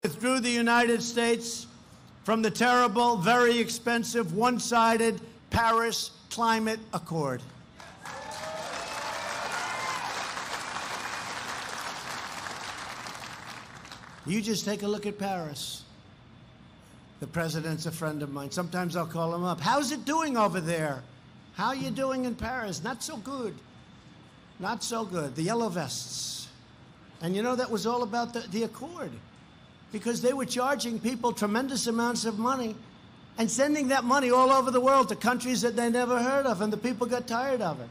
Withdrew the United States from the terrible, very expensive, one-sided Paris Climate Accord. You just take a look at Paris. The president's a friend of mine. Sometimes I'll call him up. How's it doing over there? How are you doing in Paris? Not so good. Not so good. The yellow vests. And you know, that was all about the Accord. Because they were charging people tremendous amounts of money and sending that money all over the world to countries that they never heard of, and the people got tired of it.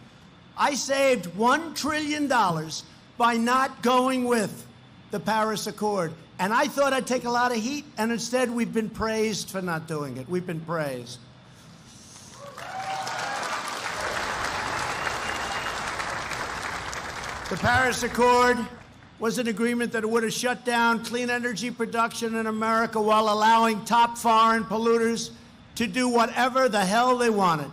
I saved $1 trillion by not going with the Paris Accord. And I thought I'd take a lot of heat, and instead we've been praised for not doing it. We've been praised. The Paris Accord was an agreement that would have shut down clean energy production in America while allowing top foreign polluters to do whatever the hell they wanted.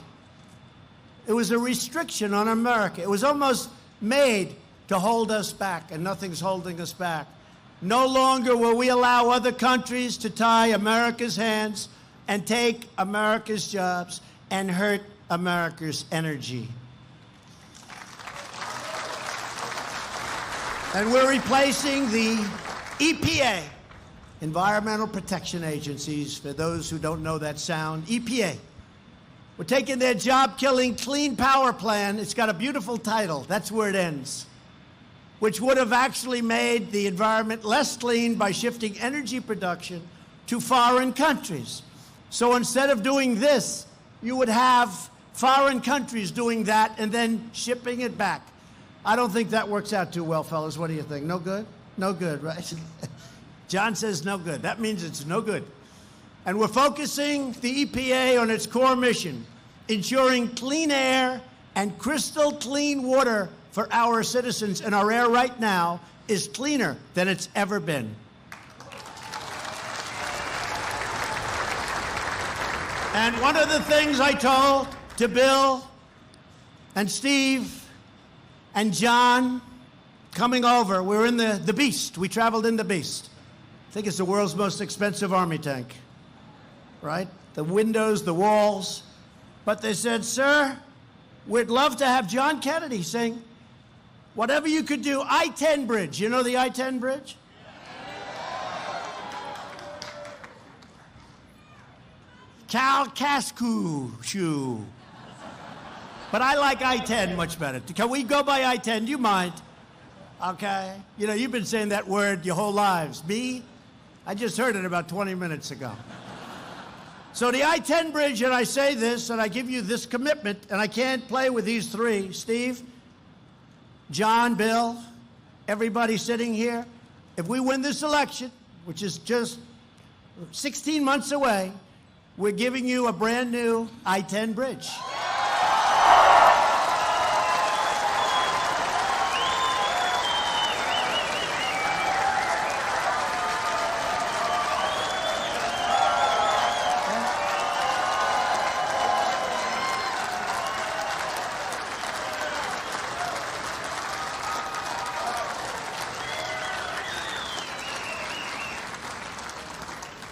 It was a restriction on America. It was almost made to hold us back, and nothing's holding us back. No longer will we allow other countries to tie America's hands and take America's jobs and hurt America's energy. And we're replacing the EPA, Environmental Protection Agencies, for those who don't know that sound, EPA. We're taking their job-killing Clean Power Plan. It's got a beautiful title. That's where it ends. Which would have actually made the environment less clean by shifting energy production to foreign countries. So instead of doing this, you would have foreign countries doing that and then shipping it back. I don't think that works out too well, fellas. What do you think? No good? No good, right? John says no good. That means it's no good. And we're focusing the EPA on its core mission, ensuring clean air and crystal clean water for our citizens. And our air right now is cleaner than it's ever been. And one of the things I told to Bill and Steve and John coming over, we're in the Beast. We traveled in the Beast. I think it's the world's most expensive army tank, right? The windows, the walls. But they said, sir, we'd love to have John Kennedy saying, whatever you could do, I-10 bridge. You know the I-10 bridge? Cal Cascu. But I like I-10 much better. Can we go by I-10? Do you mind? Okay. You know, you've been saying that word your whole lives. Me? I just heard it about 20 minutes ago. So the I-10 bridge, and I say this, and I give you this commitment, and I can't play with these three. Steve, John, Bill, everybody sitting here. If we win this election, which is just 16 months away, we're giving you a brand new I-10 bridge.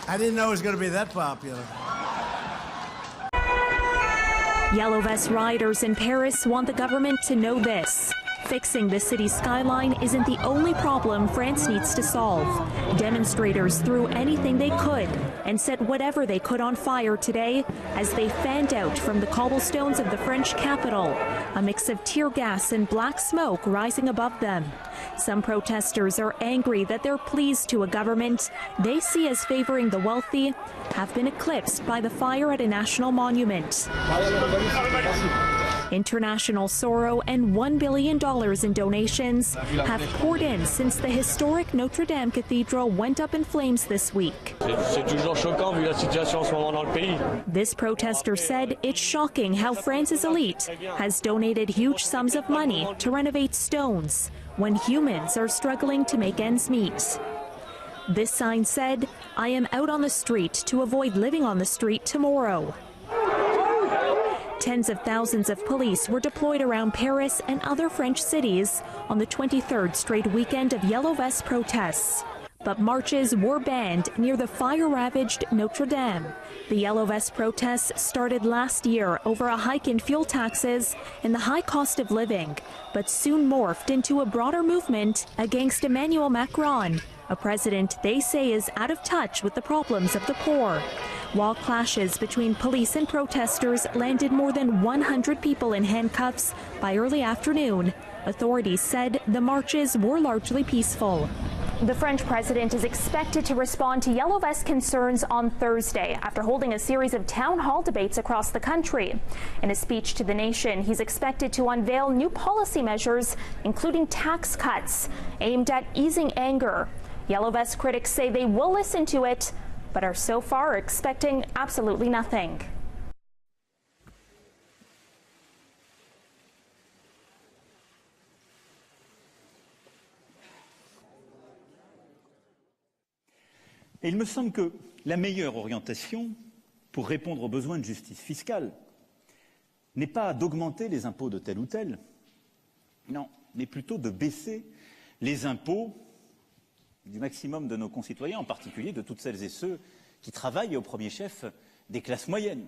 I didn't know it was going to be that popular. Yellow Vest riders in Paris want the government to know this. Fixing the city's skyline isn't the only problem France needs to solve. Demonstrators threw anything they could and set whatever they could on fire today as they fanned out from the cobblestones of the French capital, a mix of tear gas and black smoke rising above them. Some protesters are angry that their pleas to a government they see as favoring the wealthy have been eclipsed by the fire at a national monument. International sorrow and $1 billion in donations have poured in since the historic Notre Dame Cathedral went up in flames this week. This protester said it's shocking how France's elite has donated huge sums of money to renovate stones when humans are struggling to make ends meet. This sign said, "I am out on the street to avoid living on the street tomorrow." Tens of thousands of police were deployed around Paris and other French cities on the 23rd straight weekend of Yellow Vest protests. but marches were banned near the fire-ravaged Notre Dame. The Yellow Vest protests started last year over a hike in fuel taxes and the high cost of living, but soon morphed into a broader movement against Emmanuel Macron, a president they say is out of touch with the problems of the poor. While clashes between police and protesters landed more than 100 people in handcuffs by early afternoon, authorities said the marches were largely peaceful. The French president is expected to respond to Yellow Vest concerns on Thursday after holding a series of town hall debates across the country. In a speech to the nation, he's expected to unveil new policy measures, including tax cuts aimed at easing anger. Yellow Vest critics say they will listen to it, but are so far expecting absolutely nothing. Et il me semble que la meilleure orientation pour répondre aux besoins de justice fiscale n'est pas d'augmenter les impôts de tel ou tel, non, mais plutôt de baisser les impôts du maximum de nos concitoyens, en particulier de toutes celles et ceux qui travaillent, et au premier chef des classes moyennes.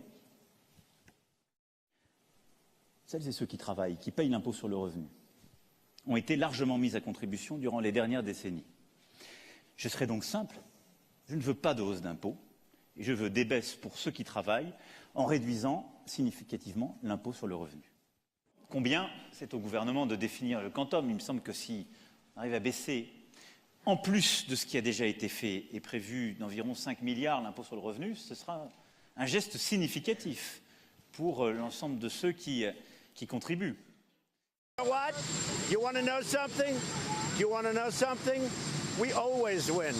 Celles et ceux qui travaillent, qui payent l'impôt sur le revenu, ont été largement mis à contribution durant les dernières décennies. Je serai donc simple, je ne veux pas de hausse d'impôts, et je veux des baisses pour ceux qui travaillent, en réduisant significativement l'impôt sur le revenu. Combien c'est au gouvernement de définir le quantum. Il me semble que si on arrive à baisser, en plus de ce qui a déjà été fait et prévu d'environ 5 milliards l'impôt sur le revenu, ce sera un geste significatif pour l'ensemble de ceux qui contribuent. You know what? You want to know something? You want to know something? We always win.